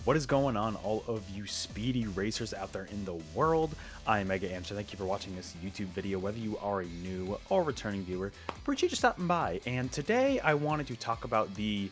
What is going on, all of you speedy racers out there in the world? I am Mega Amster. Thank you for watching this YouTube video, whether you are a new or returning viewer. Appreciate you stopping by. And today I wanted to talk about the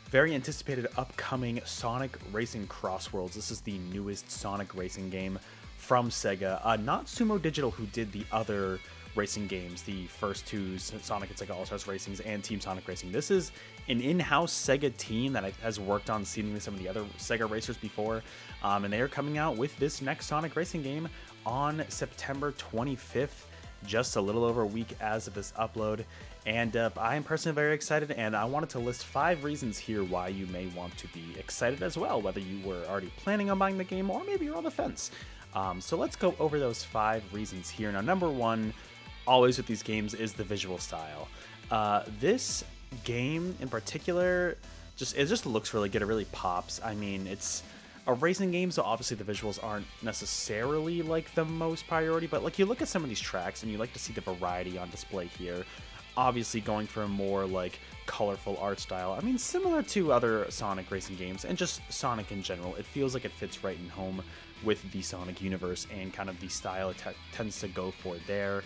very anticipated upcoming Sonic Racing CrossWorlds. This is the newest Sonic racing game from SEGA. Not Sumo Digital, who did the other racing games, the first two Sonic and SEGA All-Stars Racings and Team Sonic Racing. This is an in-house SEGA team that has worked on seemingly some of the other SEGA racers before, and they are coming out with this next Sonic racing game on September 25th, just a little over a week as of this upload. And I am personally very excited, and I wanted to list 5 reasons here why you may want to be excited as well, whether you were already planning on buying the game or maybe you're on the fence. So let's go over those 5 reasons here. Now, number 1, always with these games, is the visual style. This game in particular, it just looks really good. It really pops. I mean, it's a racing game, so obviously the visuals aren't necessarily like the most priority, but like you look at some of these tracks and you like to see the variety on display here. Obviously going for a more like colorful art style. I mean, similar to other Sonic racing games and just Sonic in general, it feels like it fits right in home with the Sonic universe and kind of the style it tends to go for there.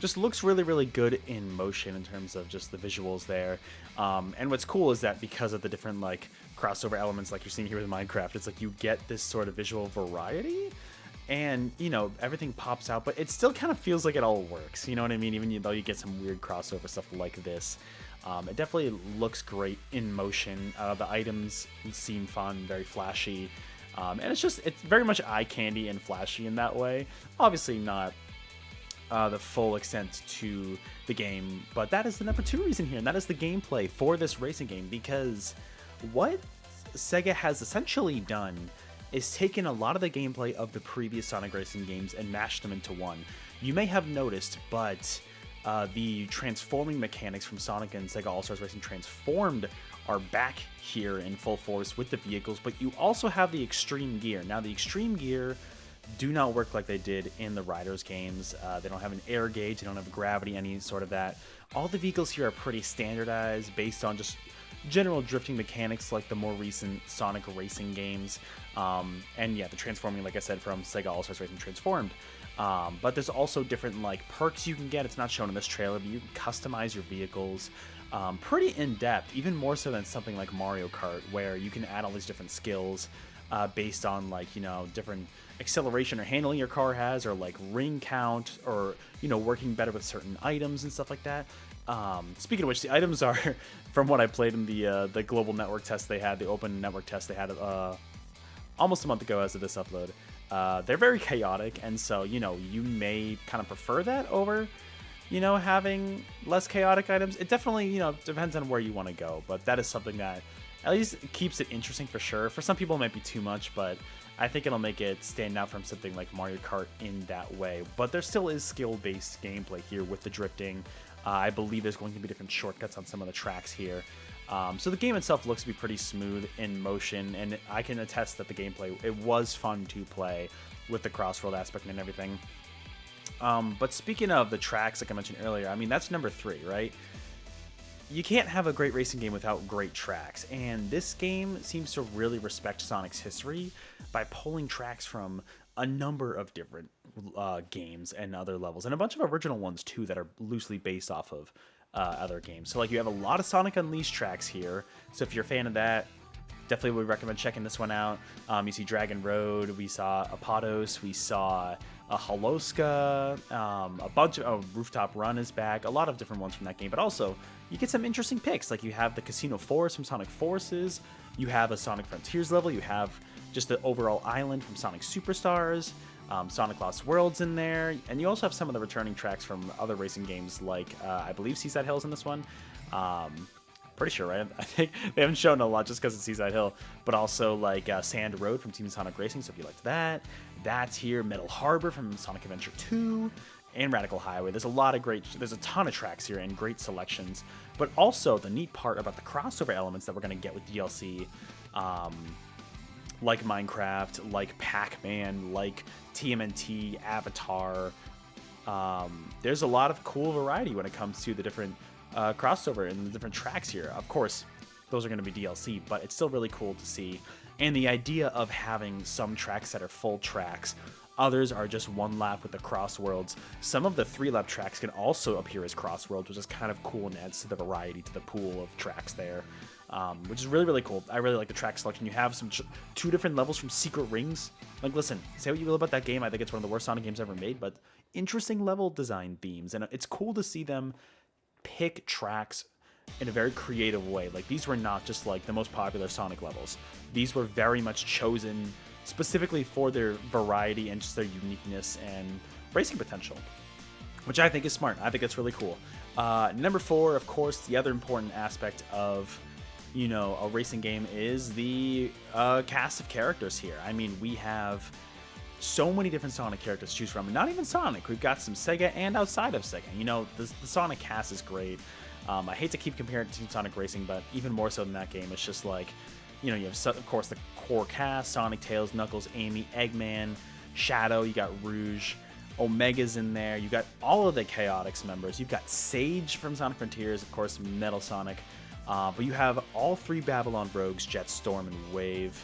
Just looks really, really good in motion in terms of just the visuals there. And what's cool is that because of the different like crossover elements like you're seeing here with Minecraft, it's like you get this sort of visual variety and, you know, everything pops out, but it still kind of feels like it all works. You know what I mean? Even though you get some weird crossover stuff like this. It definitely looks great in motion. The items seem fun, very flashy. And it's very much eye candy and flashy in that way. Obviously not the full extent to the game, but that is the number 2 reason here, and that is the gameplay for this racing game, because what SEGA has essentially done is taken a lot of the gameplay of the previous Sonic racing games and mashed them into one. You may have noticed, but the transforming mechanics from Sonic and SEGA All-Stars Racing Transformed are back here in full force with the vehicles, but you also have the extreme gear. Now, the extreme gear do not work like they did in the Riders games. They don't have an air gauge, they don't have gravity, any sort of that. All the vehicles here are pretty standardized based on just general drifting mechanics like the more recent Sonic racing games. And yeah, the transforming, like I said, from SEGA All-Stars Racing Transformed. But there's also different like perks you can get. It's not shown in this trailer, but you can customize your vehicles pretty in-depth, even more so than something like Mario Kart, where you can add all these different skills based on like, you know, different acceleration or handling your car has, or like ring count, or, you know, working better with certain items and stuff like that. Speaking of which, the items are, from what I played in the global network test they had, the open network test they had almost a month ago as of this upload, they're very chaotic, and so, you know, you may kind of prefer that over, you know, having less chaotic items. It definitely, you know, depends on where you want to go, but that is something that at least keeps it interesting for sure. For some people it might be too much, but I think it'll make it stand out from something like Mario Kart in that way. But there still is skill-based gameplay here with the drifting. I believe there's going to be different shortcuts on some of the tracks here. So the game itself looks to be pretty smooth in motion, and I can attest that the gameplay, it was fun to play with the cross-world aspect and everything. But speaking of the tracks, like I mentioned earlier, I mean, that's number 3, right? You can't have a great racing game without great tracks, and this game seems to really respect Sonic's history by pulling tracks from a number of different games and other levels, and a bunch of original ones too that are loosely based off of other games. So like you have a lot of Sonic Unleashed tracks here, so if you're a fan of that, definitely would recommend checking this one out. You see Dragon Road, we saw Apodos, we saw Holoska, a bunch of Rooftop Run is back, a lot of different ones from that game, but also you get some interesting picks. Like you have the Casino Forest from Sonic Forces, you have a Sonic Frontiers level, you have just the overall island from Sonic Superstars, Sonic Lost Worlds in there, and you also have some of the returning tracks from other racing games like I believe Seaside Hills in this one. Pretty sure, right? I think they haven't shown a lot just because it's Seaside Hill, but also like Sand Road from Team Sonic Racing, so if you liked that, that's here. Metal Harbor from Sonic Adventure 2, and Radical Highway. There's a ton of tracks here and great selections, but also the neat part about the crossover elements that we're going to get with DLC, like Minecraft, like Pac-Man, like TMNT, Avatar. There's a lot of cool variety when it comes to the different crossover and the different tracks here. Of course, those are going to be DLC, but it's still really cool to see. And the idea of having some tracks that are full tracks, others are just one lap with the CrossWorlds. Some of the 3-lap tracks can also appear as CrossWorlds, which is kind of cool and adds to the variety to the pool of tracks there, which is really, really cool. I really like the track selection. You have some 2 different levels from Secret Rings. Like, listen, say what you will about that game. I think it's one of the worst Sonic games ever made, but interesting level design themes. And it's cool to see them pick tracks in a very creative way. Like, these were not just like the most popular Sonic levels. These were very much chosen specifically for their variety and just their uniqueness and racing potential, which I think is smart. I think it's really cool. Number 4, of course, the other important aspect of, you know, a racing game is the cast of characters here. I mean, we have so many different Sonic characters to choose from. And not even Sonic. We've got some SEGA and outside of SEGA. You know, the Sonic cast is great. I hate to keep comparing it to Team Sonic Racing, but even more so than that game, it's just like, you know, you have, of course, the core cast: Sonic, Tails, Knuckles, Amy, Eggman, Shadow. You got Rouge, Omega's in there. You got all of the Chaotix members. You've got Sage from Sonic Frontiers, of course, Metal Sonic. But you have all 3 Babylon Rogues: Jet, Storm, and Wave.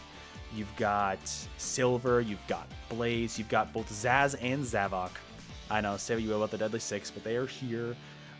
You've got Silver. You've got Blaze. You've got both Zaz and Zavok. I know, say what you will about the Deadly Six, but they are here.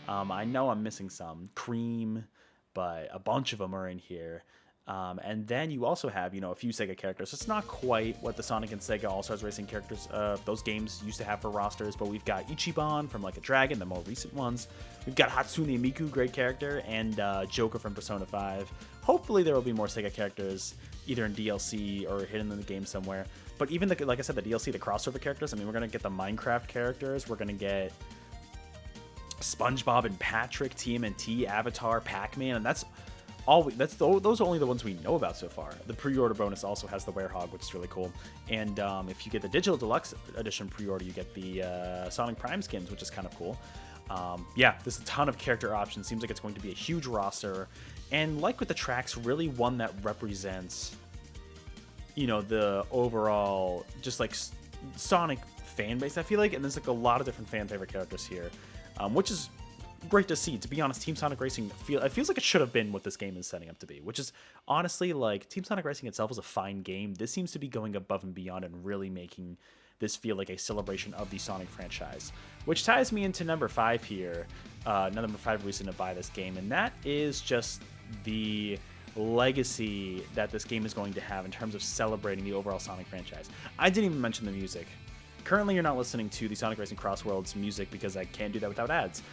I know I'm missing some. Cream, but a bunch of them are in here. And then you also have, you know, a few SEGA characters. It's not quite what the Sonic and SEGA All-Stars Racing characters, those games used to have for rosters, but we've got Ichiban from Like a Dragon, the more recent ones. We've got Hatsune Miku, great character, and Joker from Persona 5. Hopefully there will be more SEGA characters, either in DLC or hidden in the game somewhere. But even, like I said, the DLC, the crossover characters, I mean, we're going to get the Minecraft characters, we're going to get SpongeBob and Patrick, TMNT, Avatar, Pac-Man, and those are only the ones we know about so far. The pre-order bonus also has the Werehog, which is really cool. And if you get the Digital Deluxe Edition pre-order, you get the Sonic Prime skins, which is kind of cool. Yeah, there's a ton of character options. Seems like it's going to be a huge roster. And like with the tracks, really one that represents, you know, the overall just like Sonic fan base, I feel like. And there's like a lot of different fan favorite characters here, which is great to see. To be honest, Team Sonic Racing it feels like it should have been what this game is setting up to be, which is honestly, like, Team Sonic Racing itself is a fine game. This seems to be going above and beyond and really making this feel like a celebration of the Sonic franchise, which ties me into number 5 here. Number 5 reason to buy this game, and that is just the legacy that this game is going to have in terms of celebrating the overall Sonic franchise. I didn't even mention the music. Currently, you're not listening to the Sonic Racing CrossWorlds music because I can't do that without ads.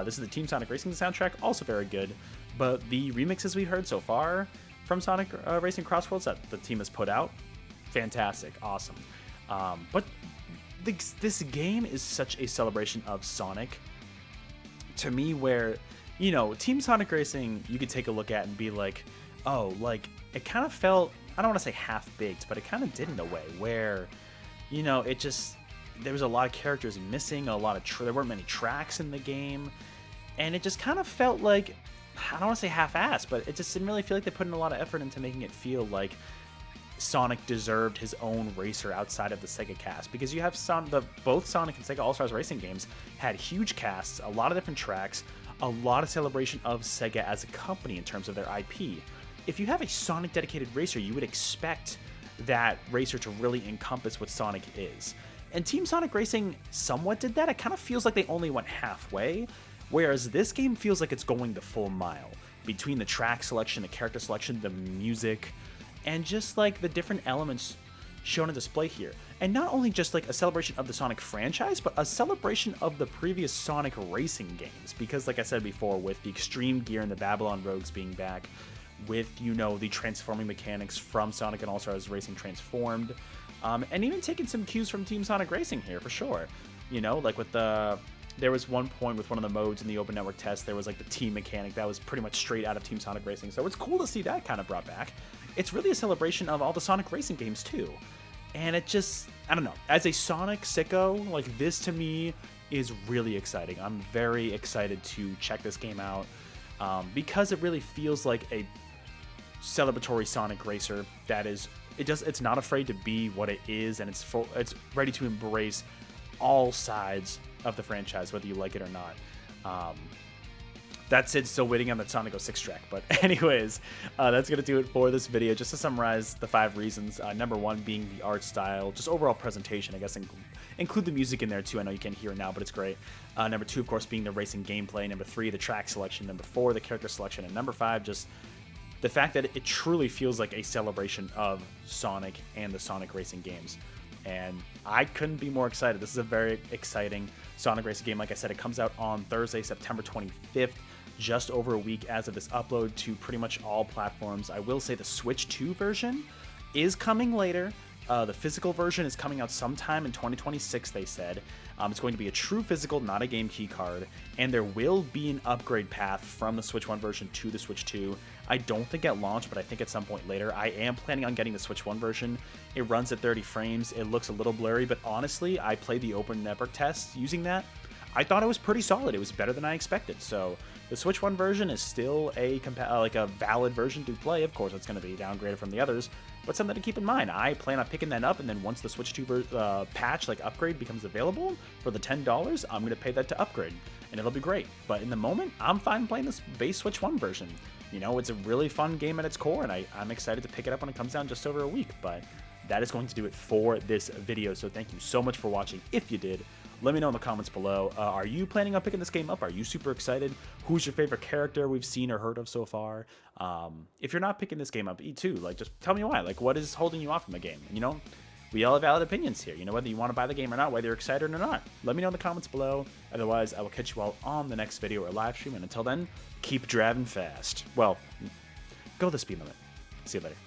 This is the Team Sonic Racing soundtrack, also very good. But the remixes we've heard so far from Sonic Racing CrossWorlds that the team has put out, fantastic, awesome. But this game is such a celebration of Sonic, to me, where, you know, Team Sonic Racing, you could take a look at and be like, oh, like, it kind of felt, I don't want to say half-baked, but it kind of did in a way, where, you know, it just, there was a lot of characters missing, a lot of there weren't many tracks in the game, and it just kind of felt like, I don't want to say half-assed, but it just didn't really feel like they put in a lot of effort into making it feel like Sonic deserved his own racer outside of the SEGA cast, because you have both Sonic and SEGA All-Stars Racing games had huge casts, a lot of different tracks, a lot of celebration of SEGA as a company in terms of their IP. If you have a Sonic dedicated racer, you would expect that racer to really encompass what Sonic is. And Team Sonic Racing somewhat did that. It kind of feels like they only went halfway, whereas this game feels like it's going the full mile between the track selection, the character selection, the music, and just like the different elements shown on display here. And not only just like a celebration of the Sonic franchise, but a celebration of the previous Sonic racing games. Because like I said before, with the Extreme Gear and the Babylon Rogues being back, with, you know, the transforming mechanics from Sonic and All-Stars Racing Transformed, and even taking some cues from Team Sonic Racing here, for sure. You know, like with there was one point with one of the modes in the open network test, there was like the team mechanic that was pretty much straight out of Team Sonic Racing, so it's cool to see that kind of brought back. It's really a celebration of all the Sonic Racing games too. And it just, I don't know, as a Sonic sicko, like, this to me is really exciting. I'm very excited to check this game out, because it really feels like a celebratory Sonic racer that is, it's not afraid to be what it is, and it's ready to embrace all sides of the franchise, whether you like it or not. That's it, still waiting on the Sonic 06 track. But anyways, that's going to do it for this video. Just to summarize the 5 reasons. Number 1 being the art style, just overall presentation, I guess, include the music in there too. I know you can't hear it now, but it's great. Number 2, of course, being the racing gameplay. Number 3, the track selection. Number 4, the character selection. And number 5, just the fact that it truly feels like a celebration of Sonic and the Sonic racing games. And I couldn't be more excited. This is a very exciting Sonic racing game. Like I said, it comes out on Thursday, September 25th. Just over a week as of this upload to pretty much all platforms. I will say the Switch 2 version is coming later. The physical version is coming out sometime in 2026, they said. It's going to be a true physical, not a game key card, and there will be an upgrade path from the Switch 1 version to the Switch 2. I don't think at launch, but I think at some point later. I am planning on getting the Switch 1 version. It runs at 30 frames. It looks a little blurry, but honestly, I played the open network test using that. I thought it was pretty solid. It was better than I expected. So the Switch 1 version is still a valid version to play. Of course, it's going to be downgraded from the others, but something to keep in mind. I plan on picking that up, and then once the Switch 2 patch, upgrade, becomes available for the $10, I'm going to pay that to upgrade, and it'll be great. But in the moment, I'm fine playing this base Switch 1 version. You know, it's a really fun game at its core, and I'm excited to pick it up when it comes down just over a week. But that is going to do it for this video, so thank you so much for watching. If you did, let me know in the comments below. Are you planning on picking this game up? Are you super excited? Who's your favorite character we've seen or heard of so far? If you're not picking this game up, too, just tell me why. What is holding you off from the game? And, you know, we all have valid opinions here. You know, whether you want to buy the game or not, whether you're excited or not. Let me know in the comments below. Otherwise, I will catch you all on the next video or live stream. And until then, keep driving fast. Well, go the speed limit. See you later.